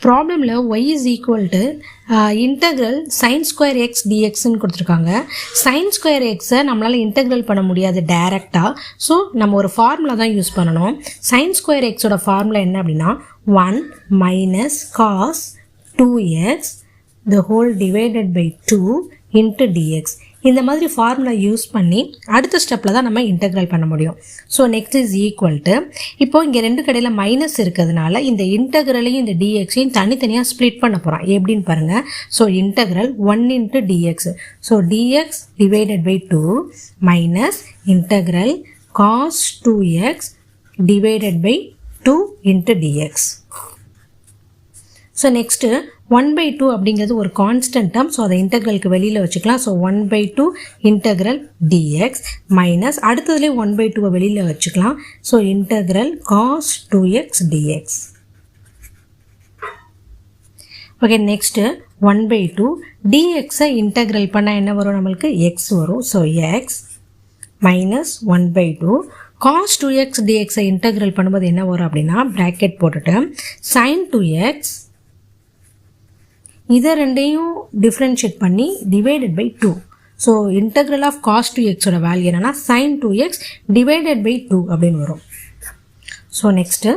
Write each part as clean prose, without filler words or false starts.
ப்ராப்ளமில் y is equal to integral sin square x டிஎக்ஸ்ன்னு கொடுத்துருக்காங்க. Sine square எக்ஸை நம்மளால் இன்டெக்ரல் பண்ண முடியாது டைரெக்டாக. ஸோ நம்ம ஒரு ஃபார்முலா தான் யூஸ் பண்ணணும். சைன் ஸ்கொயர் எக்ஸோட ஃபார்முலா என்ன அப்படின்னா 1 minus cos 2x the whole divided by 2 into dx. இந்த மாதிரி ஃபார்முலா யூஸ் பண்ணி அடுத்த ஸ்டெப்பில் தான் நம்ம இன்டெக்ரல் பண்ண முடியும். So next is equal to, இப்போது இங்கே ரெண்டு கடையில் மைனஸ் இருக்கிறதுனால இந்த இன்டெக்ரலையும் இந்த டிஎக்ஸையும் தனித்தனியாக ஸ்ப்ளிட் பண்ண போகிறோம். எப்படின்னு பாருங்கள். So integral 1 into dx. So dx divided by 2 minus integral cos 2x divided by 2 into dx. So next 1/2 அப்படிங்கிறது ஒரு கான்ஸ்டன்ட் டேர்ம். ஸோ அதை இன்டெக்ரலுக்கு வெளியில் வச்சுக்கலாம். ஸோ 1/2 இன்டெக்ரல் dx மைனஸ் அடுத்ததுலேயே 1/2 வெளியில் வச்சுக்கலாம். So integral cos 2x dx. Okay, next 1/2 dxஐ இன்டெக்ரல் பண்ணால் என்ன வரும், நம்மளுக்கு x வரும். So x minus 1/2 cos 2x dxஐ இன்டெக்ரல் பண்ணும்போது என்ன வரும் அப்படின்னா ப்ராக்கெட் போட்டுட்டு sin 2x இதை ரெண்டையும் டிஃப்ரென்ஷியேட் பண்ணி divided by 2. So integral of cos 2xோட வேல்யூ என்னென்னா sin 2x டிவைடட் பை 2 அப்படின்னு வரும். So next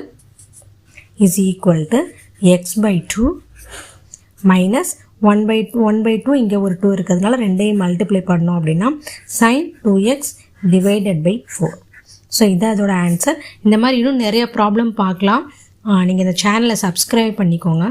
is equal to x/2 minus 1/2 இங்கே ஒரு 2 இருக்கிறதுனால ரெண்டையும் மல்டிப்ளை பண்ணோம் அப்படின்னா sin 2x divided by 4. So இதான் அதோட ஆன்சர். இந்த மாதிரி இன்னும் நிறைய ப்ராப்ளம் பார்க்கலாம். நீங்கள் இந்த சேனலை சப்ஸ்கிரைப் பண்ணிக்கோங்க.